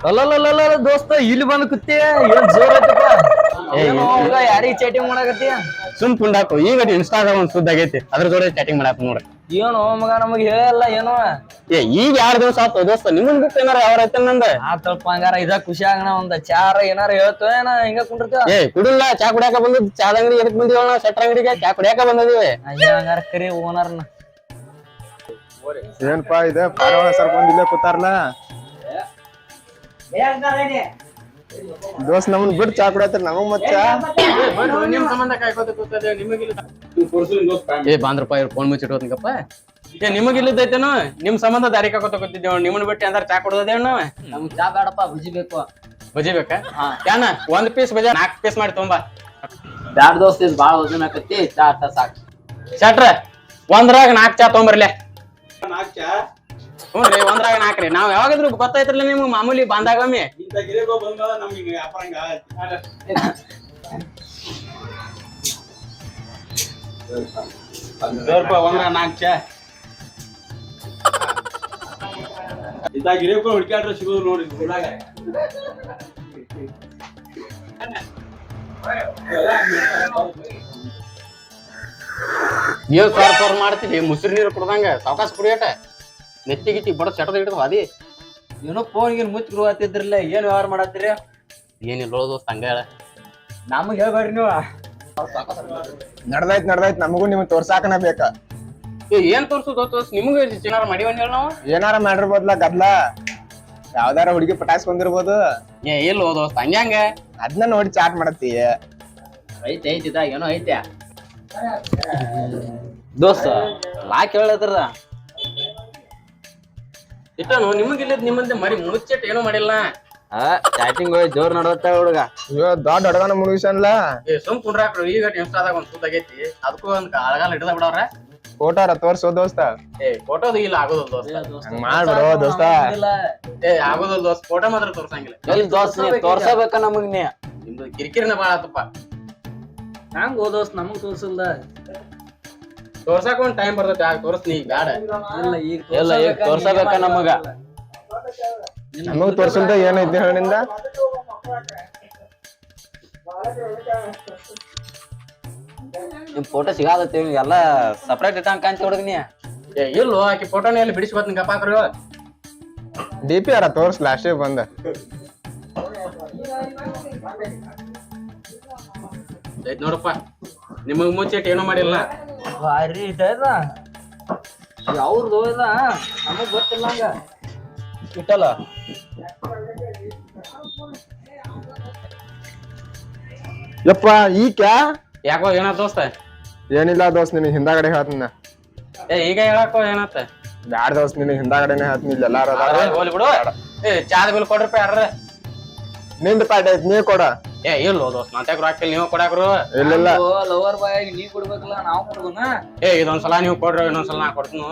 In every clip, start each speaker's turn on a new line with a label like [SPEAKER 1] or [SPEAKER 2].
[SPEAKER 1] ಅಲ್ಲಲ್ಲ ದೋಸ್ತ ಇಲ್ಲಿ ಬಂದ್ ಕೂತಿ ಏನ್ ಜೋರ್ ಐತಪ್ಪ ಯಾರಿಗ್ ಚಾಟಿಂಗ್ ಮಾಡಕತ್ತಿ
[SPEAKER 2] ಸುಮ್ ಪುಂಡಾಕು ಈಗ ಇನ್ಸ್ಟಾಗ್ರಾಮ್ ಒಂದ್ ಸುದ್ದ ಆಗೈತಿ ಅದ್ರ ಜೋಡಿ ಚಾಟಿಂಗ್ ಮಾಡಾಕ ನೋಡ್ರಿ
[SPEAKER 1] ಏನೋ ಮಗ ನಮಗ್ ಹೇಳಲ್ಲ ಏನೋ
[SPEAKER 2] ಈಗ 2 ದಿವಸ ಆತು ದೋಸ್ತ ನಿಮ್ಮನ್ ಬಿಟ್ಟು ಏನಾರ ಯಾವ ಐತೆ ನಂದ
[SPEAKER 1] ಆತಲ್ಪ ಹಂಗಾರ ಇದ ಖುಷಿ ಆಗಣ ಒಂದ್ ಚಾರ ಏನಾರ ಹೇಳ್ತೋ ಏನ ಹಿಂಗ ಕುಂಡಿರ್ತೀವ
[SPEAKER 2] ಕುಡಿಲ್ಲ ಚಾ ಕುಡಿಯಾಕ ಬಂದದ್ ಚಾದ ಅಂಗಡಿ ಎದಕ್ ಬಂದಿವ ನಾವು ಶೆಟ್ರ ಅಂಗಡಿಗೆ ಚಾ ಕುಡಿಯಾಕ ಬಂದಿವಿ
[SPEAKER 1] ಹಂಗಾರ ಕರಿ ಓನರ್ನ
[SPEAKER 3] ಏನ್ಪಾ ಇದೆ ಪಾರವಾಳ ಸರ್ ಬಂದ್ ಇಲ್ಲೇ ಕೂತಾರಲ್ಲ ದೋಸ್ತ್ ನಮ್ಮನ್ ಬಿಟ್ಟು ಚಾ ಕುಡಿಯತ್ತರ ನಮಗ್ ಮತ್ತ
[SPEAKER 2] ನಿಮ್ ಸಂಬಂಧ ಕಾಯ್ಕೋತ ಕೂತದೆ ನಿಮಗಿಲ್ಲ ಬಾಂದ್ರಪ್ಪ ಇವ್ರು ಫೋನ್ ಮುಚ್ಚಿಟ್ಕೋತಂಗಪ್ಪ ನಿಮಗಿಲ್ಲದೈತೇನು ನಿಮ್ ಸಂಬಂಧ ದಾರಿ ಕಾಕೋತ ಕೂತಿದ್ದೇವ್ ನಿಮ್ಮನ್ ಬಿಟ್ಟು ಅಂದ್ರ ಚಾ ಕುಡ್ದೇವ್ ನಾವ್
[SPEAKER 1] ನಮ್ಗ್ ಚಾ ಬೇಡಪ್ಪ ಬುಜಿ ಬೇಕು
[SPEAKER 2] ಬಜಿ ಬೇಕಾ ಯಾನ 1 ಪೀಸ್ ಬಜಿ 4 ಪೀಸ್ ಮಾಡಿ ತುಂಬಾ
[SPEAKER 1] ಬ್ಯಾಡ್ ದೋಸ್ತ ಇದು ಬಾಳ ವಜನ್ ಆಕತಿ ಚಾ ಅಟ್ಟ ಸಾಕು
[SPEAKER 2] ಶಟ್ರ ಒಂದ್ರಾಗ 4 ಚಾ ತೊಗೊಂಬರ್ಲೆ ಹ್ಞೂನ್ರಿ ಒಂದ್ರಾಗ 4 ರೀ ನಾವ್ ಯಾವಾಗಾದ್ರು ಗೊತ್ತಾಯ್ತ್ರಲ್ಲ ನಿಮ್ಗೆ ಮಾಮೂಲಿ ಬಾಂದಾಗೊಮ್ಮೆ
[SPEAKER 4] ಒಂದ್ರ 4 ಚಾ ಇದಾಗ ಗಿರೇಕೊ ಹುಡ್ಕ್ಯಾಡ್ರ ಸಿಗೋದು ನೋಡ್ರಿ ಊರಾಗ
[SPEAKER 2] ಏನ್ ಸಾರ್ ಮಾಡ್ತೀವಿ ಮುಸ್ರಿ ನೀರು ಕುಡ್ದಂಗ ಸಾವಕಾಶ ಕುಡಿಯಟ ನೆತ್ತಿಗಿತ್ತಿ ಬಡ ಸೆಟದ ಹಿಡಿದು ಅದಿ
[SPEAKER 1] ಏನೋ ಫೋನ್ ಮುಚ್ಚಿ ಆತಿದ್ರಲ್ಲ ಏನ್ ವ್ಯವಹಾರ ಮಾಡತ್ತೀರಿ
[SPEAKER 2] ಏನಿಲ್ಲ ದೋಸ್ತ ಹಂಗ ಹೇಳ
[SPEAKER 1] ನಮಗ್ ಹೇಳ್ಬೇಡ್ರಿ ನೀವು
[SPEAKER 3] ನಡ್ದಾಯ್ತ್ ನಮಗೂ ನಿಮ್ಗೆ ತೋರ್ಸಾಕನ ಬೇಕ
[SPEAKER 2] ಏನ್ ತೋರ್ಸು ದೋಸ್ತ ನಿಮ್ಗೆ ಏನಾರ ಮಾಡಿವನ್ ಹೇಳ ನಾವು
[SPEAKER 3] ಏನಾರ ಮಾಡಿರ್ಬೋದ್ಲ ಗದ್ಲ ಯಾವ್ದಾರ ಹುಡುಗಿ ಪಟಾಯಿಸ್ಕೊಂಡಿರ್ಬೋದು
[SPEAKER 2] ಇಲ್ಲ ದೋಸ್ತ ಹಂಗ್ಯಾಂಗ
[SPEAKER 3] ಅದನ್ನ ನೋಡಿ ಚಾಟ್ ಮಾಡತ್ತಿ
[SPEAKER 1] ಐತಿ ಇದಾಗ ಏನೋ ಐತೆ ದೋಸ್ತ ಲಾಕ್ ಹೇಳದ್ರ
[SPEAKER 2] ಇಟ್ಟನು ನಿಮಗಿಲ್ಲದ್ ನಿಮ್ಮಂತೆ ಮರಿ ಮುಚ್ಚಿಟ್ಟು ಏನೋ ಮಾಡಿಲ್ಲ
[SPEAKER 1] ಚಾಟಿಂಗ್ ಜೋರ್ ನಡತ್ತ ಹುಡುಗ
[SPEAKER 3] ದೊಡ್ಡ ಹುಡುಗನ ಮುಗಿಸನ್ಲ
[SPEAKER 2] ಸುಮ್ ಕುಂಡ್ರಾಕ್ರು ಈಗ ಇನ್ಸ್ಟಾದಾಗ ಒಂದ್ ಸುದ್ದ ಆಗೈತಿ ಅದಕ್ಕೂ ಒಂದ್ ಅಳಗಾಲ ಹಿಡ್ದ ಬಿಡವ್ರ
[SPEAKER 3] ಫೋಟೋರ ತೋರ್ಸೋ ದೋಸ್ತ
[SPEAKER 2] ಫೋಟೋದು ಇಲ್ಲ ಆಗೋದಿಲ್ಲ ದೋಸ್ತ
[SPEAKER 3] ಹಂಗ್ ಮಾಡ್ಬಿಡು ದೋಸ್ತ
[SPEAKER 2] ಆಗೋದಿಲ್ಲ ದೋಸ್ತ ಫೋಟೋ ಮಾತ್ರ ತೋರ್ಸಂಗಿಲ್ಲ
[SPEAKER 1] ಎಲ್ಲಿ ದೋಸ್ತ ನೀ ತೋರ್ಸಬೇಕ ನಮಗ್ ನೀ
[SPEAKER 2] ನಿಮ್ದು ಕಿರಿಕಿರಿನ ಬಾಳ ಆತಪ್ಪ
[SPEAKER 1] ಹಂಗ ದೋಸ್ತ ನಮಗ್ ತೋರ್ಸಲ್ದ
[SPEAKER 2] ತೋರ್ಸಾಕ ಒಂದ್ ಟೈಮ್ ಬರ್ತೈತಿ ಆಗ ತೋರ್ಸ್ನಿ ಈಗ ಬ್ಯಾಡ
[SPEAKER 1] ಇಲ್ಲ ಈಗ ತೋರ್ಸಬೇಕ ನಮಗ
[SPEAKER 3] ನಮಗ್ ತೋರ್ಸಲ್ದ ಏನೈತಿ ಹೇಳಿಂದ
[SPEAKER 1] ನಿಮ್ ಫೋಟೋ ಸಿಗಾದತ್ತಿ ಎಲ್ಲ ಸಪ್ರೇಟ್ ಇಟ್ಟಂಗ ಕಾಂತಿ ಹುಡುಗ ನೀ
[SPEAKER 2] ಇಲ್ಲೋ ಆಕಿ ಫೋಟೋನ ಎಲ್ಲಿ ಬಿಡಿಸ್ಕೊತೀನಿ ಗಪ್ಪಾಕ್ರು
[SPEAKER 3] DP ಅರ ತೋರ್ಸ್ಲ ಅಷ್ಟೇ ಬಂದ
[SPEAKER 2] ಐತ್ ನೋಡಪ್ಪ ನಿಮಗ್ ಮುಚ್ಚಿಟ್ಟು ಏನೋ ಮಾಡಿಲ್ಲ
[SPEAKER 1] ಭಾರಿ ಇದ ಅವ್ರದ್ದು ಇಲ್ಲ ನಮಗ್ ಗೊತ್ತಿಲ್ಲ ಹಂಗ ಇಟ್ಟಲ್ಲ
[SPEAKER 3] ಯಪ್ಪ ಈಕ್ಯಾ
[SPEAKER 2] ಯಾಕೋ ಏನ ದೋಸ್ತ
[SPEAKER 3] ಏನಿಲ್ಲ ದೋಸ್ತ್ ನಿನಗ್ ಹಿಂದಾಗಡೆ ಹೇಳ್ತೀನಿ
[SPEAKER 2] ಈಗ ಹೇಳಕ್ಕೋ ಏನತ್ತ
[SPEAKER 3] ಬ್ಯಾಡ ದೋಸ್ತ್ ನಿನಗ್ ಹಿಂದಾಗಡೆನೆ ಹೇಳ್ತೀನಿ ಇಲ್ಲಿ ಎಲ್ಲಾರು
[SPEAKER 2] ಹೋಲಿ ಬಿಡು ಚಾದ ಬಿಲ್ ಕೊಡ್ರಪ್ಪ ಯಾರ
[SPEAKER 3] ನಿಂದ ಪಾಟ್ ಐತಿ ನೀ ಕೊಡ
[SPEAKER 2] ಇಲ್ಲೋ ದೋಸ್ತ್ ನಾತ್ಯಾಕ ರಾಕಿಲ್ ನೀವು ಕೊಡಾಕ್ರು
[SPEAKER 3] ಇಲ್ಲ
[SPEAKER 1] ಲವರ್ ಬಾಯ್ ನೀ ಕೊಡ್ಬೇಕಲ್ಲ ನಾವು ಕೊಡ್ಬೋನ
[SPEAKER 2] ಇದೊಂದ್ಸಲ ನೀವು ಕೊಡ್ರಿ ಇನ್ನೊಂದ್ಸಲ ನಾ ಕೊಡ್ತೀನಿ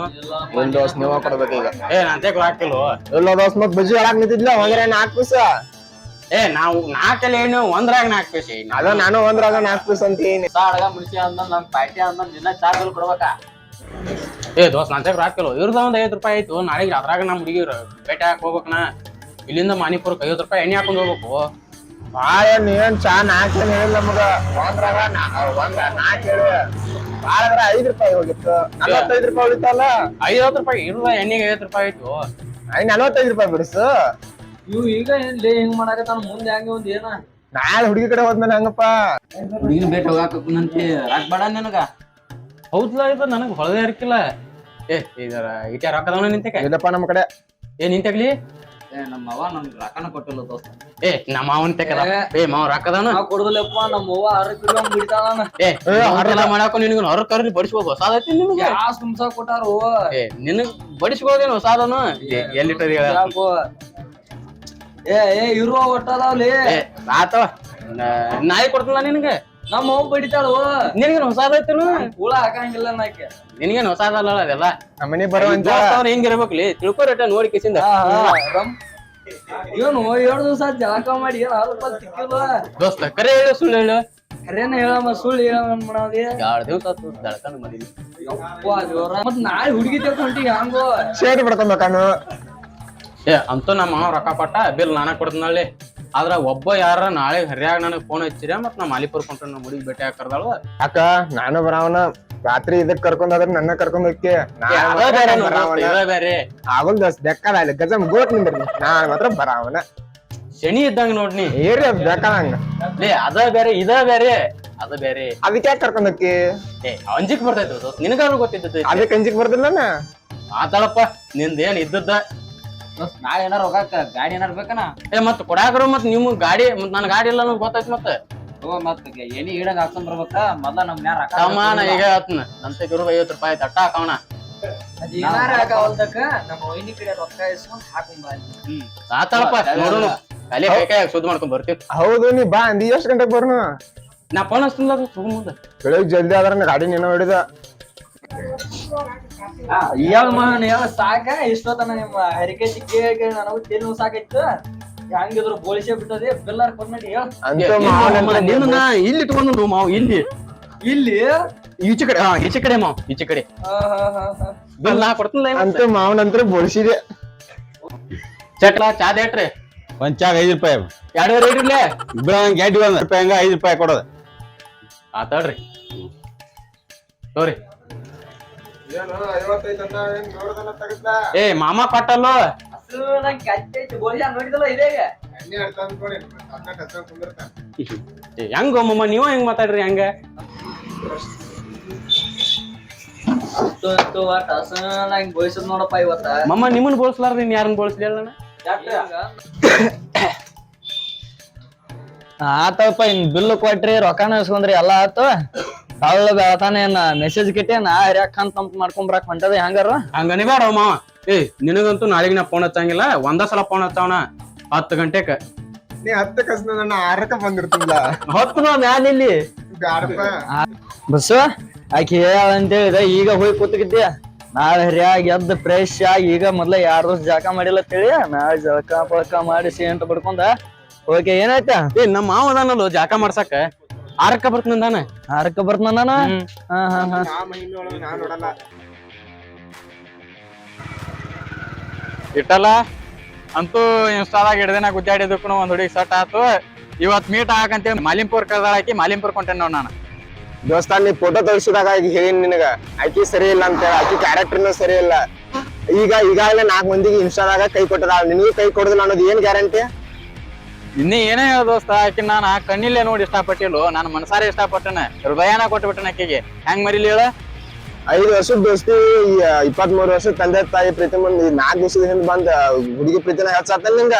[SPEAKER 3] ಒಂದ್ ದೋಸ್ತ್ ನೀವ ಕೊಡ್ಬೇಕು ಈಗ
[SPEAKER 2] ನಾತ್ಯಾಕ ರಾಕಿಲ್ವ
[SPEAKER 3] ಇಲ್ಲ ದೋಸ್ತ್ ಮತ್ ಬಜ್ಜಿ ಹೇಳಾಕ್ ನಿಂತಿದ್ಲ ಒಂದ್ರೆ 4 ಪೀಸ್
[SPEAKER 2] ನಾವು 4 ಏನು ಒಂದ್ರಾಗ 4 ಪೀಸ್
[SPEAKER 3] ಅದ ನಾನು ಒಂದ್ರಾಗ 4 ಪೀಸ್ ಅಂತೀನಿ
[SPEAKER 1] ಸಾಡಗ ಮುಳಿಸಿ ಅಂದ ನಮ್ ಪಾರ್ಟಿ ಅಂದ ನಿನ್ನ ಚಾರ್ಜ್ ಕೊಡ್ಬೇಕಾ
[SPEAKER 2] ದೋಸ್ತ್ ನಾತ್ಯಾಕ ರಾಕಿಲ್ವ ಇವ್ರದ ಒಂದ್ 50 ರೂಪಾಯಿ ಆಯ್ತು ನಾಳೆಗೆ ಅದ್ರಾಗ ನಮ್ ಹುಡುಗಿರು ಭೇಟಿ ಹಾಕ್ ಹೋಗ್ಬೇಕನ ಇಲ್ಲಿಂದ ಮಾನಿಪುರಕ್ಕೆ 50 ರೂಪಾಯಿ ಎಣ್ಣೆ ಹಾಕೊಂಡ್ ಹೋಗ್ಬೇಕು
[SPEAKER 3] ಬಾಳ ನೀನ್ ಚಾ 4 ಏನ್ ಹೇಳಿಲ್ಲ ನಮಗ ಒಂದ್ರಾಗ 4 ಹೇಳಿ ಬಾಳದ್ರ 5 ರೂಪಾಯಿ ಹೋಗಿತ್ತು 45 ರೂಪಾಯಿ ಉಳಿತಲ್ಲ
[SPEAKER 2] 50 ರೂಪಾಯಿ ಇರುವ ಎಣ್ಣೆಗೆ 50 ರೂಪಾಯಿ ಆಯ್ತು
[SPEAKER 3] 45 ರೂಪಾಯಿ ಬಿಡಿಸು
[SPEAKER 1] ಇವ್ ಈಗ ಏನ್ ಲೇ ಹಿಂಗ್ ಮಾಡಕತ್ತಾನ ಮುಂದೆ ಹಂಗೆ ಒಂದ್ ಏನ
[SPEAKER 3] ನಾಳೆ ಹುಡುಗಿ ಕಡೆ ಹೋದ್ಮೇಲೆ ಹಂಗಪ್ಪ
[SPEAKER 1] ಹುಡುಗಿನ ಭೇಟಿ ಹೋಗಾಕಂತಿ ರಾಕ್ ಬೇಡ ನಿನಗ
[SPEAKER 2] ಹೌದ್ಲ ಇದು ನನಗ್ ಹೊಳದೇ ಇರ್ಕಿಲ್ಲ ಇದರ ಇಟ್ಯಾರ ರೊಕ್ಕದವನ ನಿಂತಕ
[SPEAKER 3] ಇಲ್ಲಪ್ಪ ನಮ್ಮ ಕಡೆ
[SPEAKER 2] ನಿಂತಗ್ಲಿ
[SPEAKER 1] ನಮ್ಮ ಅವ್ವ ನಮ್ಗೆ ರೊಕ್ಕನ ಕೊಟ್ಟಿಲ್ಲ ದೋಸ್ತ
[SPEAKER 2] ನಮ್ಮ ಅವನ್ ತೆಕದ ಮಾವ ರೊಕ್ಕದವನ
[SPEAKER 1] ನಾವ್ ಕೊಡುದಿಲ್ಲಪ್ಪ ನಮ್ಮ ಅವ್ವ 6 ಕಿಲೋ ಬಿಡ್ತಾನ
[SPEAKER 2] ಹೊರಗೆಲ್ಲ ಮಾಡಾಕ ನಿನಗ ಹೊರ ಕರ್ರಿ ಬಡಿಸ್ಬೋದು ಹೊಸಾದೈತಿ ನಿನಗೆ
[SPEAKER 1] ಗ್ಯಾಸ್ ತುಂಬಸ ಕೊಟ್ಟಾರು
[SPEAKER 2] ನಿನಗ್ ಬಡಿಸ್ಬೋದೇನು ಹೊಸಾದನು ಎಲ್ಲಿಟ್ಟರಿ
[SPEAKER 1] ಇರುವ ಒಟ್ಟದಾವ್ಲಿ
[SPEAKER 2] ಆತವ ನಾಯಿ ಕೊಡ್ತಲ್ಲ ನಿನಗೆ
[SPEAKER 1] ನಮ್ಮ ಅವ್ವ ಬಡಿತಾಳು
[SPEAKER 2] ನಿನಗೇನು ಹೊಸಾದೈತನು
[SPEAKER 1] ಹುಳ ಹಾಕಂಗಿಲ್ಲ ನಾಕೆ
[SPEAKER 2] ನಿನಗೇನು ಹೊಸಾದಲ್ಲ ಅದೆಲ್ಲ
[SPEAKER 3] ನಮ್ಮನಿ ಬರುವಂತ
[SPEAKER 2] ಹೆಂಗಿರ್ಬೇಕ್ಲಿ ತಿಳ್ಕೊರೇಟ ನೋಡಿ ಕಿಸಿಂದ
[SPEAKER 1] ಏನು 7 ದಿವಸ ಜಳಕ ಮಾಡಿ ಏನ್ ಅಲ್ಪ ತಿಕ್ಕಿಲ್ಲ
[SPEAKER 2] ದೋಸ್ತ ಕರೆ ಹೇಳು ಸುಳ್ಳು ಹೇಳು
[SPEAKER 1] ಖರೇನ ಹೇಳಮ್ಮ ಸುಳ್ಳು ಹೇಳಮ್ಮ ಮಾಡಾದಿ
[SPEAKER 2] 2 ದಿವಸ ಆತು ದಳ್ಕಂದ್ ಮದಿವಿ.
[SPEAKER 1] ಮತ್ ನಾಳೆ ಹುಡುಗಿ ತಗೊಂಡಿ ಹಂಗೋ
[SPEAKER 3] ಶೇರ್ ಬಿಡ್ಕೊಬೇಕಾನು
[SPEAKER 2] ಅಂತೂ ನಮ್ಮ ಮಾವ ರೊಕ್ಕ ಕೊಟ್ಟ ಬಿಲ್ ನಾನ ಕೊಡ್ತನಲ್ಲಿ. ಆದ್ರ ಒಬ್ಬ ಯಾರ ನಾಳೆ ಹರ್ಯಾಗ ನನಗ್ ಫೋನ್ ಹಚ್ಚಿರ ಮತ್ ನಾ ಮಾಲಿಪುರ್ ಕೊಂಡ್ರೆ ನಮ್ಮ ಹುಡುಗಿ ಭೇಟಿ ಹಾಕರ್ದಾಳು.
[SPEAKER 3] ಅಕ್ಕ ನಾನು ಬರಾವನ ರಾತ್ರಿ ಇದಕ್ ಕರ್ಕೊಂಡ್ ನನ್ನ ಕರ್ಕೊಂಡ್ ಹೋಗಿ
[SPEAKER 2] ಬೇರೆ
[SPEAKER 3] ಆಗಲ್ ದೋಸ್ತ್ ಬೆಕ್ಕದ ಅಲ್ಲಿ ಗಜಮ್ ಗೋಟ್ ನಿಂದ್ರಿ ನಾನ್ ಮಾತ್ರ ಬರಾವನ
[SPEAKER 2] ಶನಿ ಇದ್ದಂಗ ನೋಡ್ನಿ.
[SPEAKER 3] ಏರಿ ಅದ್ ಬೇಕಂಗ
[SPEAKER 2] ಲೇ ಅದ ಬೇರೆ ಇದ ಬೇರೆ ಅದ ಬೇರೆ.
[SPEAKER 3] ಅದಕ್ಕೆ ಯಾಕೆ ಕರ್ಕೊಂಡ್ ಹೋಗಿ
[SPEAKER 2] ಅಂಜಿಕ್ ಬರ್ತೈತಿ ದೋಸ್ತ್, ನಿನಗಾದ್ರು ಗೊತ್ತಿದ್ದೈತಿ.
[SPEAKER 3] ಅದಕ್ಕೆ ಅಂಜಿಕ್ ಬರ್ದಿಲ್ಲ
[SPEAKER 2] ಮಾತಾಡಪ್ಪ ನಿಂದೇನ್ ಇದ್ದದ್ದ.
[SPEAKER 1] ನಾಳೆ ಏನಾರ ಹೋಗಾಕ ಗಾಡಿ ಏನಾರ ಬೇಕನ
[SPEAKER 2] ಮತ್ ಕೊಡಾಕರು ಮತ್ ನಿಮ್ ಗಾಡಿ ಮತ್ ನನ್ ಗಾಡಿ ಇಲ್ಲ ಗೊತ್ತಾಯ್ತು. ಮತ್ತ
[SPEAKER 1] ಮತ್ ಎನಿ ಇಡಂಗ್ ಹಾಕೊಂಡ್ ಬರ್ಬೇಕ ಮೊದ್ಲ ನಮ್
[SPEAKER 2] ಸಮಾನ ಈಗ ಹೇಳ್ತನ ನಂತ 50 ರೂಪಾಯಿ ತಟ್ಟ ಹಾಕೋಣ.
[SPEAKER 1] ಏನಾರ ಹಾಕವಲ್ದಕ್ಕ ನಮ್ಮ ವೈನಿ ಕಡೆ ರೊಕ್ಕ ಇಸ್ಕೊಂಡ್ ಹಾಕೊಂಡ್
[SPEAKER 2] ಆತಾಳಪ್ಪ ನೋಡೋಣ ಕಲೆ ಬೇಕಾಗಿ ಸುದ್ದಿ ಮಾಡ್ಕೊಂಡ್ ಬರ್ತೀವಿ.
[SPEAKER 3] ಹೌದು ನೀ ಬಾ ಅಂದಿ ಎಷ್ಟ್ ಗಂಟೆಗೆ ಬರ್ನು
[SPEAKER 2] ನಾ ಫೋನ್ ಹಚ್ತಿಲ್ಲ ಮುಂದ
[SPEAKER 3] ಬೆಳಗ್ಗೆ ಜಲ್ದಿ ಆದ್ರ ಗಾಡಿ ನೀನು ಹಿಡಿದ
[SPEAKER 1] ಹೇಳ ಸಾಕ ಇಷ್ಟೊತ್ತನ ನಿಮ್ಮ ಹರಿಕೇಸಿ ಕೇಳಿ ನನಗೂ ತೇನು ಸಾಕಾಯ್ತು. ಹಂಗಿದ್ರು ಬೋಳಿಸೇ ಬಿಟ್ಟದೆ ಬೆಲ್ಲಾರ ಕೊಡ್ನಡಿ ಹೇಳ
[SPEAKER 2] ನಿನ್ನ ಇಲ್ಲಿ ಇಟ್ಕೊಂಡು ಮಾವು ಇಲ್ಲಿ
[SPEAKER 1] ಇಲ್ಲಿ
[SPEAKER 2] ಈಚೆ ಕಡೆ ಈಚೆ ಕಡೆ ಮಾವು ಈಚೆ ಕಡೆ ಬಿಲ್ ನಾ ಕೊಡ್ತಿಲ್ಲ.
[SPEAKER 3] ಅಂತ ಮಾವನಂತರ ಬೋಳಿಸಿದೆ
[SPEAKER 2] ಚಟ್ಲ ಚಾ ದೇಟ್ರಿ
[SPEAKER 4] ಒಂದ್ ಚಾಗ 5 ರೂಪಾಯಿ
[SPEAKER 2] 2 ರೇಟ್ ಇರ್ಲೇ
[SPEAKER 4] ಗೆಡ್ಡಿ 1 ರೂಪಾಯಿ ಹಂಗ 5 ರೂಪಾಯಿ ಕೊಡೋದು.
[SPEAKER 2] ಆತಾಡ್ರಿ ತೋರಿ. ಏ ಮಾಮ ಕೊಟ್ಟಲ್ಲೋ
[SPEAKER 1] ನೋಡಿದಲ್ಲ ಇದೇ
[SPEAKER 2] ಹೆಂಗ ಮಮ್ಮ ನೀವ ಹೆಂಗ್ ಮಾತಾಡ್ರಿ ಹಂಗ
[SPEAKER 1] ಬೋಳಿಸದ್ ನೋಡಪ್ಪ ಇವತ್ತ
[SPEAKER 2] ಮಮ್ಮ ನಿಮ್ಮನ್ ಬೋಳ್ಸ್ಲಾರ ನೀನ್ ಯಾರನ್ನ ಬೋಳ್ಸ್ಲಿ ಹೇಳ
[SPEAKER 1] ಆತಪ್ಪ ಇನ್ ಬಿಲ್ ಕೊಟ್ರಿ ರೊಕ್ಕನ ಇಸ್ಕೊಂಡ್ರಿ ಎಲ್ಲಾ ಆತು ಅವಳ ಬೆಳತಾನ ಏನ ಮೆಸೇಜ್ ಕಿಟ್ಟೆ ನಾ ಹರ್ಯಾಕ್ ಅಂತ ಮಾಡ್ಕೊಂಬರಾಕ್ ಹೊಂಟದ ಹೆಂಗಾರ
[SPEAKER 2] ಹಂಗ ಅನಿಬೇಡ ಮಾವ. ಏ ನಿನಗಂತೂ ನಾಳೆಗೆ ನಾ ಫೋನ್ ಹಚ್ಚಂಗಿಲ್ಲ, ಒಂದ ಸಲ ಫೋನ್ ಹಚ್ಚವನ 10 ಗಂಟೆಕ.
[SPEAKER 3] ನೀ 10 ಕಸ್ ನನ್ನ 6ಕ್ಕೆ ಬಂದಿರ್ತಿಲ್ಲ
[SPEAKER 2] ಹೊತ್ತು ಮ್ಯಾಲ ಇಲ್ಲಿ
[SPEAKER 1] ಬಸ್ ಆಕಿ ಅಂತೇಳಿದ ಈಗ ಹೋಗಿ ಕೂತಿದ್ದೆ. ನಾಳೆ ಹರಿಯಾಗಿ ಎದ್ದು ಫ್ರೆಶ್ ಆಗಿ ಈಗ ಮೊದ್ಲ 2 ದಿವಸ ಜಳಕ ಮಾಡಿಲ್ಲ ತಿಳಿ ನಾಳೆ ಜಳಕ ಪಳಕ ಮಾಡಿ ಸೇಂಟ್ ಬಡ್ಕೊಂಡ ಓಕೆ ಏನಾಯ್ತಾ?
[SPEAKER 2] ಏ ನಮ್ಮ ಮಾವ ಅದಾನಲ್ಲೋ ಜಾಕ ಮಾಡ್ಸಕ 6ಕ್ಕೆ ಬರ್ತನಂದಾನ.
[SPEAKER 1] 6ಕ್ಕೆ ಬರ್ತನ
[SPEAKER 2] ಇಟ್ಟಲ್ಲ ಅಂತೂ ಇನ್ಸ್ಟಾದಾಗ ಹಿಡ್ದೇನ ಗುದ್ದಾಡಿದಕ್ಕೂ ಒಂದ್ ಹುಡುಗಿ ಸಟ್ ಆತು. ಇವತ್ ಮೀಟ್ ಹಾಕಂತೇಳಿ ಮಾಲಿಂಪುರ್ ಕಳ್ದಾಳಾಕಿ ಮಾಲಿಂಪುರ್ ಕೊಂಟೇನ್ ನೋಡ್ ನಾನು.
[SPEAKER 3] ದೋಸ್ತ ನೀ ಫೋಟೋ ತೋರಿಸಿದಾಗ ಈಗ ಹೇಳಿನ್ ನಿನಗ ಆಕಿ ಸರಿ ಇಲ್ಲ ಅಂತ ಹೇಳಿ, ಆಕಿ ಕ್ಯಾರೆಕ್ಟರ್ನು ಸರಿ ಇಲ್ಲ. ಈಗಾಗಲೇ 4 ಮಂದಿಗೆ ಇನ್ಸ್ಟಾದಾಗ ಕೈ ಕೊಟ್ಟದ, ನಿನಗೂ ಕೈ ಕೊಡುದಿಲ್ಲ ಅನ್ನೋದು ಏನ್ ಗ್ಯಾರಂಟಿ?
[SPEAKER 2] ಇನ್ನೇ ಏನೇ ಹೇಳ ದೋಸ್ತ, ಆಕಿ ನಾನು ಕಣ್ಣಿಲ್ಲೇ ನೋಡಿ ಇಷ್ಟಪಟ್ಟಿಲ್ಲ, ನಾನು ಮನಸಾರೆ ಇಷ್ಟಪಟ್ಟನ, ಹೃದಯನ ಕೊಟ್ಬಿಟ್ಟನ ಆಕಿಗೆ. ಹೆಂಗ್ ಮರಿಲಿ ಹೇಳ?
[SPEAKER 3] 5 ವರ್ಷದ ದೋಸ್ತಿ 23 ವರ್ಷದ ತಂದೆ ತಾಯಿ ಪ್ರೀತಿ ಮುಂದ್ 4 ದಿವಸದ ಹಿಂದ್ ಬಂದ ಹುಡುಗಿ ಪ್ರೀತಿನ ಹೆಚ್ಚಾತಲ್ಲ ನಿಂಗ.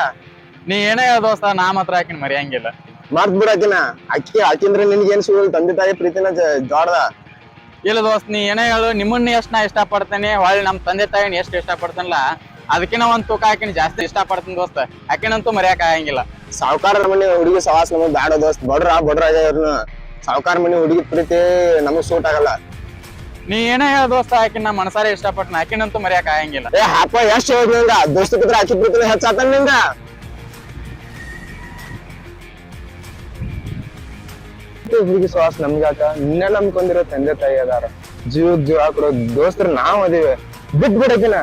[SPEAKER 2] ನೀ ಏನೇ ಹೇಳ ದೋಸ್ತ, ನಾ ಮಾತ್ರ ಆಕಿನ ಮರಿಯಂಗಿಲ್ಲ.
[SPEAKER 3] ಮರ್ತ್ ಬಿಡ ಆಕಿಂದ್ರೆ ನಿನ್ಗೆ ಏನ್ ಸಿಗೋದು, ತಂದೆ ತಾಯಿ ಪ್ರೀತಿನ ಜೋಡ್ದ.
[SPEAKER 2] ಇಲ್ಲ ದೋಸ್ತ್, ನೀ ಏನೇ ಹೇಳು, ನಿಮ್ಮನ್ನ ಎಷ್ಟ್ ನಾ ಇಷ್ಟಪಡ್ತೇನೆ, ಹೊಳ್ಳಿ ನಮ್ ತಂದೆ ತಾಯಿನ ಎಷ್ಟ್ ಇಷ್ಟಪಡ್ತೇನಲ್ಲ ಅದಕ್ಕಿನ ಒಂದ್ ತೂಕ ಆಕಿನ ಜಾಸ್ತಿ ಇಷ್ಟಪಡ್ತೀನಿ ದೋಸ್ತ. ಆಕಿನಂತೂ ಮರ್ಯಾಕ ಆಗಂಗಿಲ್ಲ.
[SPEAKER 3] ಸಾವುಕಾರ ಮನೆ ಹುಡುಗಿ ಸವಾಸ ನಮಗ್ ಬ್ಯಾಡ ದೋಸ್ತ್. ಬಡ್ರ ಇವ್ರನ್ನ ಸಾವುಕಾರ ಮನೆ ಹುಡುಗಿ ಪ್ರೀತಿ ನಮಗ್ ಸೂಟ್ ಆಗಲ್ಲ.
[SPEAKER 2] ನೀ ಏನೇ ಹೇಳ ದೋಸ್ತ, ಆಕಿನ ನಾ ಮನಸಾರೆ ಇಷ್ಟಪಟ್ಟನ, ಆಕಿನಂತೂ ಮರ್ಯಾಕ ಆಗಂಗಿಲ್ಲ.
[SPEAKER 3] ಏ ಹಾಪ ಎಷ್ಟ್ ಹೇಳ್ದ ನಿಂಗ, ದೋಸ್ತಿ ಬಿದ್ರೆ ಆಕಿ ಪ್ರೀತಿನ ಹೆಚ್ಚಾತನ್ ನಿಂಗ. ಹುಡುಗಿ ಸವಾಸ ನಮ್ಗಾಕ, ನಿನ್ನೆ ನಂಬ್ಕೊಂಡಿರೋ ತಂದೆ ತಾಯಿ ಅದಾರ, ಜೀವ ಕೊಡೋ ದೋಸ್ತರ ನಾವ್ ಅದಿವಿ, ಬಿಟ್ ಬಿಡಕಿನ.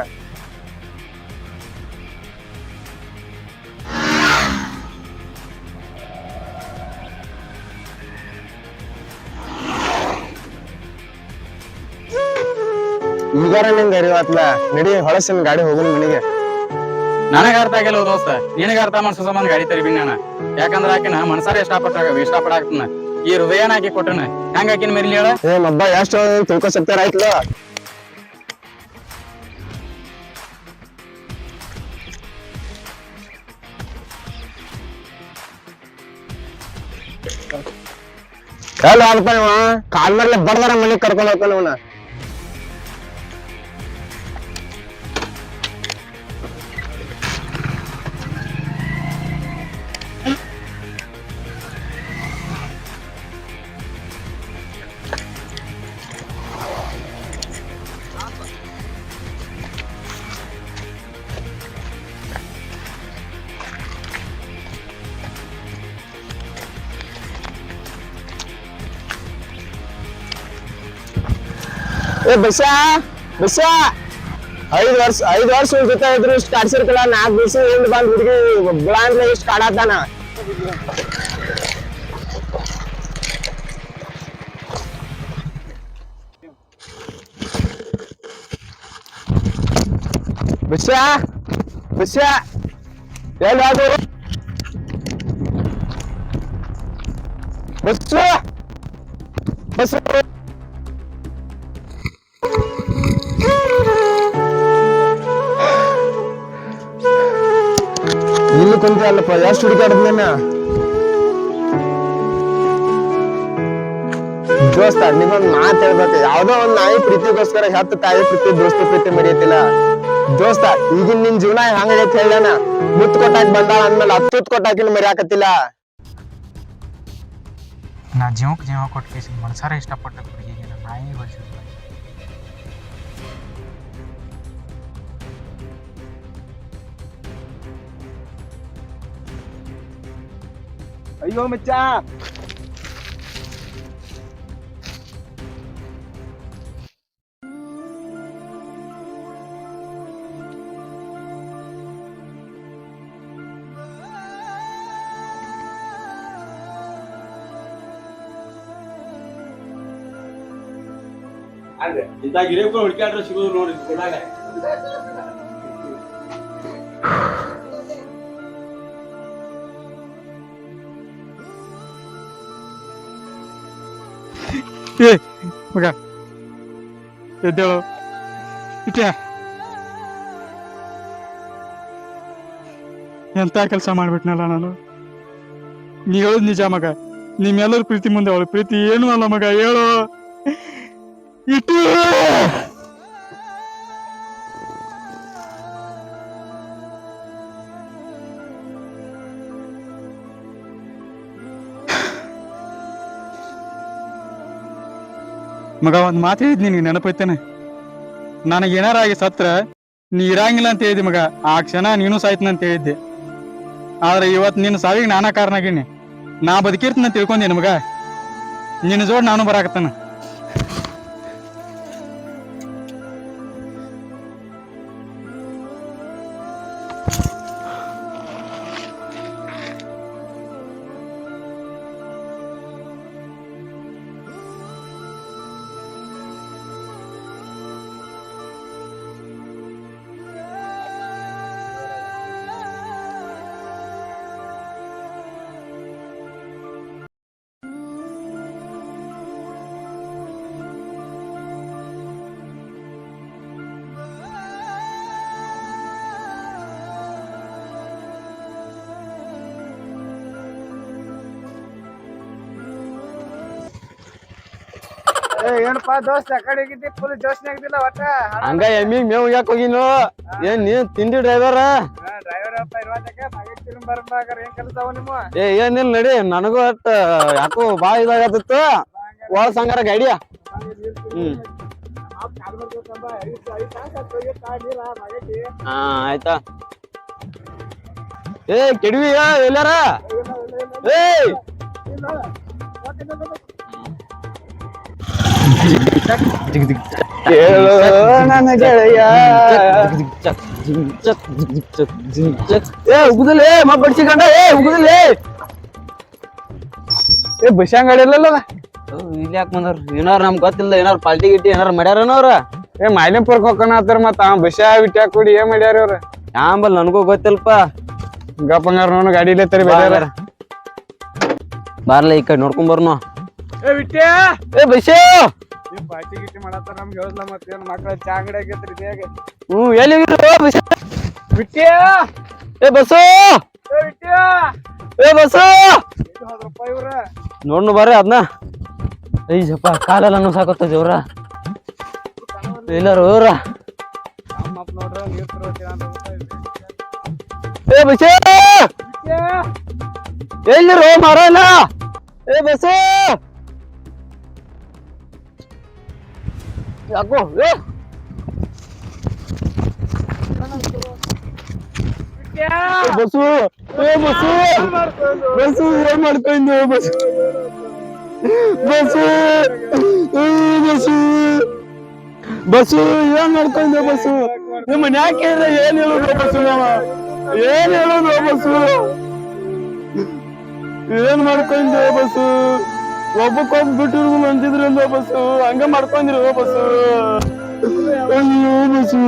[SPEAKER 3] ಈಗಾರ ನಿಂಗೆ ಅರಿವಾತ್ಲ, ನಡಿ ಹೊಳಸಿನ ಗಾಡಿ ಹೋಗೋಣ ಮನೆಗೆ.
[SPEAKER 2] ನನಗ ಅರ್ಥ ಆಗಿಲ್ಲ ದೋಸ್ತ, ನಿನಗ ಅರ್ಥ ಮಾಡ್ಸೋ ಸಂಬಂಧ ಗಾಡಿ ತರಿಬಿನ್ ನಾನು. ಯಾಕಂದ್ರ ಆಕಿನ ಮನಸಾರೆ ಇಷ್ಟಪಡಾಕ್ತನ, ಈ ಹೃದಯನ ಆಕಿ ಕೊಟ್ಟನ, ಹೆಂಗ ಆಕಿನ ಮೆರಿಲಿ ಹೇಳ?
[SPEAKER 3] ಏ ಮಬ್ಬ ಎಷ್ಟು ತಿಳ್ಕೊ ಸಕ್ತಾರ ಆಯ್ತಲ್ಲ. ಎಲ್ಲ ಅಲ್ಪ ನೀವ ಕಾಲ್ ಮೇಲೆ ಬಡ್ದಾರ ಮನೆಗ್ ಕರ್ಕೊಂಡ್ ಹೋಗ್ತಾನ ಇವನ. ಏ ಬಸ್ಸ ಬಸ್ಸ 5 ವರ್ಷ ಜೊತೆ ಇದ್ರು ಇಷ್ಟು ಕಾಡ್ಸಿರ್ಕಲ್ಲ 4 ದಿವಸ ಹಿಂದ್ ಬಂದ್ ಹುಡುಗಿ ಬಿಳಾಂದ್ರೆ ಇಷ್ಟು ಕಾಡಾತಾನ ಬಸ್ಸ ಬಸ್ಸ ಎಲ್ಲಿ ಅದು ಬಸ್ಸ ಬಸ್ ಇಲ್ಲಿ ಕುಂತ ಅಲ್ಲಪ್ಪ ಎಷ್ಟು ಹುಡುಕಾಡದ್ನೇನ ದೋಸ್ತ ನಿಮ್ಮೊಂದ್ ಮಾತು ಹೇಳ್ಬೇಕು ಯಾವ್ದೋ ಒಂದ್ ನಾಯಿ ಪ್ರೀತಿಗೋಸ್ಕರ ಹೆತ್ತ ತಾಯಿ ಪ್ರೀತಿ ದೋಸ್ತಿ ಪ್ರೀತಿ ಮರೆಯತಿಲ್ಲ ದೋಸ್ತ ಈಗಿನ ನಿನ್ ಜೀವನ ಹಂಗೈತೆ ಹೇಳಣ ಮುತ್ ಕೊಟ್ಟಾಕ್ ಬಂದಾಳ ಅಂದ್ಮೇಲೆ 10 ಕೊಟ್ಟಾಕಿನ ಮರೆಯಾಕತ್ತಿಲ್ಲ
[SPEAKER 5] ನಾ ಜೀವಕ್ಕೆ ಜೀವ ಕೊಟ್ಟು ಕೇಸಿ ಮನಸಾರ ಇಷ್ಟಪಟ್ಟ ಹುಡುಗಿಗೆ ನಾನು ನಾಯಿ ಹೊಲಿಸಿಲ್ಲ
[SPEAKER 3] ಅಯ್ಯೋ ಮಚ್ಚ
[SPEAKER 4] ಅಲ್ರಿ ಇಂತ ಗಿರಿಯಪ್ಪ ಹುಡುಕಾಡ್ರೆ ಸಿಗೋದು ನೋಡಿ ಕೊಡಾಗ
[SPEAKER 5] ಏ ಮಗ ಎದ್ದೇಳು ಇಟ್ಟ ಎಂತ ಕೆಲಸ ಮಾಡ್ಬಿಟ್ನಲ್ಲ ನಾನು ನೀ ಹೇಳುದು ನಿಜ ಮಗ ನಿಮ್ಮೆಲ್ಲರ ಪ್ರೀತಿ ಮುಂದೆ ಅವಳು ಪ್ರೀತಿ ಏನು ಅಲ್ಲ ಮಗ ಹೇಳು ಇಟ್ಟು ಮಗ ಒಂದ್ ಮಾತು ಹೇಳಿದ್ ನಿನಗೆ ನೆನಪೈತೇನೆ ನನಗೆ ಏನಾರ ಆಗಿ ಸತ್ರ ನೀ ಇರಂಗಿಲ್ಲ ಅಂತ ಹೇಳಿದ್ದೆ ಮಗ ಆ ಕ್ಷಣ ನೀನು ಸಾಯ್ತನ ಅಂತ ಹೇಳಿದ್ದೆ ಆದ್ರೆ ಇವತ್ತು ನಿನ್ನ ಸಾವಿಗೆ ನಾನಾ ಕಾರಣ ಆಗೀನಿ ನಾ ಬದುಕಿರ್ತೀನಿ ಅಂತ ತಿಳ್ಕೊಂಡೇನು ಮಗ ನಿನ್ನ ಜೋಡ್ ನಾನು ಬರಾಕತ್ತಾನ
[SPEAKER 3] ಏನಪ್ಪಾ ದೋಸ್ತ ಆ ಕಡೆ ಹೋಗಿದ್ದಿ ಫುಲ್ ಜೋಶ್ನೆ ಆಗಿದ್ದಿಲ್ಲ ಒಟ್ಟ
[SPEAKER 1] ಹಂಗ ಎಮ್ಮಿಗ್ ಮೇವ್ ಯಾಕೆ ಹೋಗಿನು ಏನ್ ನೀನ್ ತಿಂಡಿ ಡ್ರೈವರ್
[SPEAKER 3] ಡ್ರೈವರ್ ಅಪ್ಪ ಇರುವಾತಕ ಬರ್ಬಾಕರ್ ಏನ್ ಕೆಲಸ ಅವ ನಿಮ್ಮ
[SPEAKER 1] ಏನಿಲ್ಲ ನಡಿ ನನಗೂ ಅಟ್ ಯಾಕೋ ಬಾಳ ಇದಾಗತ್ತಿತ್ತು ಒಳ ಸಂಗಾರ ಗಾಡಿಯ ಹಾ ಆಯ್ತಾ ಏ ಕೆಡವಿ ಎಲ್ಲಾರ ಏ
[SPEAKER 3] ನನ್ನ ಗೆಳೆಯ
[SPEAKER 1] ಉಗುದಲೇ ಮಾ ಬಡ್ಸಿಕೊಂಡ ಉಗುದಲೇ
[SPEAKER 3] ಬಸ್ ಗಾಡಿ ಇಲ್ಲಲ್ಲ
[SPEAKER 1] ಇಲ್ಲಿ ಯಾಕೆ ಬಂದಾರ ಏನಾರ ನಮ್ಗೆ ಗೊತ್ತಿಲ್ಲ ಏನಾರ ಪಾಲ್ಟಿ ಗಿಟ್ಟಿ ಏನಾರ ಮಾಡ್ಯಾರನ ಅವ್ರ
[SPEAKER 3] ಮೈಲಿಂಪುರ್ಕ್ ಹೋಗೋಣ ಆತರ ಮತ್ತ ಬಸ್ ಬಿಟ್ಟಾಕ ಕೂಡಿ ಏನ್ ಮಾಡ್ಯಾರ ಅವ್ರ
[SPEAKER 1] ಯಾಂಬಲ್ ನನಗೂ ಗೊತ್ತಿಲ್ಪ
[SPEAKER 3] ಗಪ್ಪಂಗಾರ ನೋನು ಗಾಡಿ ಇಲ್ಲ ತರಿ
[SPEAKER 1] ಬಾರ್ಲ ಈ ಕಡೆ ನೋಡ್ಕೊಂಡ್ ಬರ್ನು
[SPEAKER 3] ಬಿಟ್ಟೆ
[SPEAKER 1] ಏ ಬಸ್ಸು
[SPEAKER 3] ಪಾರ್ಟಿ ಗಿಟ್ಟಿ ಮಾಡತ್ತಾರ ನಮ್ಗೆ ಹೇಳಲ್ಲ ಮತ್ತೇನ್ ಮಕ್ಳ ಚಾ ಅಂಗಡಿ ಆಗೈತ್ರಿ ಇದೇಗ
[SPEAKER 1] ಎಲ್ಲಿ
[SPEAKER 3] ಬಿಟ್ಟೆ
[SPEAKER 1] ಏ ಬಸ್ಸು
[SPEAKER 3] ಬಿಟ್ಟೆ
[SPEAKER 1] ಏ ಬಸ್ಸು
[SPEAKER 3] ಹೋದ್ರಪ್ಪ ಇವ್ರ
[SPEAKER 1] ನೋಡ್ನು ಬರ್ರಿ ಅದ್ನ ಐಜಪ್ಪ ಕಾಲೆಲ್ಲ ಸಾಕತ್ತದ ಇವ್ರ ಎಲ್ಲಾರು ಇವ್ರ
[SPEAKER 3] ನಮ್ಮಪ್ಪ ನೋಡ್ರ ನೀರ್
[SPEAKER 1] ಏ ಬಸ್ಸು ಎಲ್ಲಿರೋ ಮರ ಇಲ್ಲ ಏ ಬಸ್ಸು ಯಾಕೋ ಬಸ್ಸು ಏ ಬಸ್ಸು ಬಸ್ಸು ಏನ್ ಮಾಡ್ಕೊಂಡು ಬಸ್ಸು ಬಸ್ಸು ಬಸ್ಸು
[SPEAKER 3] ಬಸ್ಸು ಏನ್ ಮಾಡ್ಕೊಂಡೆ ಬಸ್ಸು ನಿಮ್ಮ ಮನ್ಯಾಗ ಕೇಳಿದ್ರೆ ಏನ್ ಹೇಳುದು ಬಸ್ಸು ನಾವ ಏನ್ ಹೇಳುದು ಬಸ್ಸು ಏನ್ ಮಾಡ್ಕೊಂಡೆ ಬಸ್ಸು ಒಬ್ಬಕ್ಕೊಬ್ಬ ಬಿಟ್ಟಿರು ಅಂತಿದ್ರಿಂದ ಬಸ್ಸು ಹಂಗ ಮಾಡ್ಕೊಂಡಿರು ಬಸ್ಸು ಅಯ್ಯೋ ಬಸ್ಸು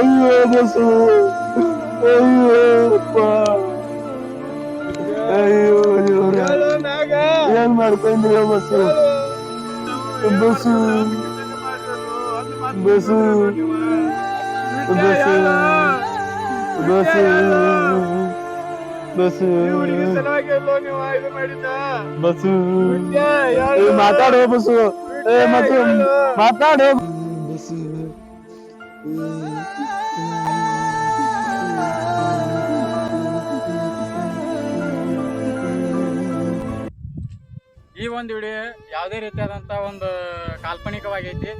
[SPEAKER 3] ಅಯ್ಯೋ ಬಸ್ಸು ಅಯ್ಯೋ ಅಪ್ಪ ಅಯ್ಯೋ ಏನ್ ಮಾಡ್ಕೊಂಡಿರೋ ಬಸ್ಸು ಬಸ್ಸು ಬಸ್ಸು ಬಸ್ಸು ಬಸ್ಸು ಬಸ್ಸು ಬಸ್ಸು ಮಾತಾಡೋ ಬಸ್ಸು ಮತ್ತೆ ಮಾತಾಡೋ ಬಸ್ಸು
[SPEAKER 5] ಈ ಒಂದು ವಿಡಿಯೋ ಯಾವುದೇ ರೀತಿಯಾದಂತ ಒಂದು ಕಾಲ್ಪನಿಕವಾಗೈತಿ.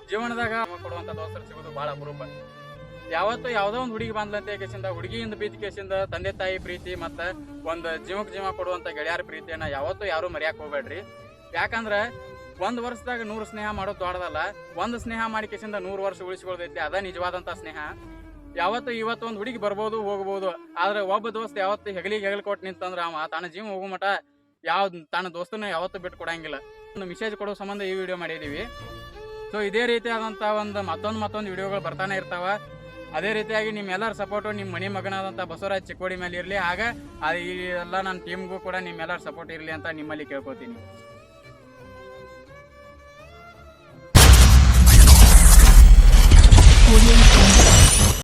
[SPEAKER 5] ಜೀವನದಾಗ ಕೊಡುವಂತ ದೋಸ್ತರು ಸಿಗೋದು ಬಹಳ ಅಪರೂಪ. ಯಾವತ್ತು ಯಾವುದೋ ಒಂದು ಹುಡುಗಿ ಬಂದ್ಲಂತ ಕೇಸಿಂದ ಹುಡುಗಿಯಿಂದ ಪ್ರೀತಿ ಕೇಸಿಂದ ತಂದೆ ತಾಯಿ ಪ್ರೀತಿ ಮತ್ತೆ ಒಂದು ಜೀವಕ್ಕೆ ಜೀವ ಕೊಡುವಂತ ಗೆಳೆಯರ ಪ್ರೀತಿಯನ್ನ ಯಾವತ್ತೂ ಯಾರು ಮರ್ಯಾಕ್ ಹೋಗ್ಬೇಡ್ರಿ. ಯಾಕಂದ್ರೆ 1 ವರ್ಷದಾಗ 100 ಸ್ನೇಹ ಮಾಡೋದು ದೊಡ್ಡದಲ್ಲ. ಒಂದು ಸ್ನೇಹ ಮಾಡಿ ಕೇಸಿಂದ 100 ವರ್ಷ ಉಳಿಸ್ಕೊಳ್ತೈತಿ. ಅದ ನಿಜವಾದಂತ ಸ್ನೇಹ. ಯಾವತ್ತು ಇವತ್ತು ಒಂದು ಹುಡುಗಿ ಬರ್ಬೋದು ಹೋಗ್ಬೋದು, ಆದ್ರೆ ಒಬ್ಬ ದೋಸ್ತ ಯಾವತ್ತು ಹೆಗಲಿಗೆ ಕೊಟ್ಟು ನಿಂತಂದ್ರ ಅವ ತನ್ನ ಜೀವ ಹೋಗೋ ಮಟ ತನ್ನ ದೋಸ್ತನ ಯಾವತ್ತೂ ಬಿಟ್ಟು ಕೊಡಂಗಿಲ್ಲ. ಒಂದು ಮೆಸೇಜ್ ಕೊಡೋ ಸಂಬಂಧ ಈ ವಿಡಿಯೋ ಮಾಡಿದೀವಿ. ಸೊ ಇದೇ ರೀತಿಯಾದಂತ ಮತ್ತೊಂದು ವಿಡಿಯೋಗಳು ಬರ್ತಾನೆ ಇರ್ತಾವ. ಅದೇ ರೀತಿಯಾಗಿ ನಿಮ್ಮೆಲ್ಲರ ಸಪೋರ್ಟು ನಿಮ್ಮ ಮನೆ ಮಗನಾದಂಥ ಬಸವರಾಜ್ ಚಿಕ್ಕೋಡಿ ಮೇಲೆ ಇರಲಿ. ಆಗ ಎಲ್ಲ ನನ್ನ ಟೀಮ್ಗೂ ಕೂಡ ನಿಮ್ಮೆಲ್ಲರ ಸಪೋರ್ಟ್ ಇರಲಿ ಅಂತ ನಿಮ್ಮಲ್ಲಿ ಕೇಳ್ಕೊತೀನಿ.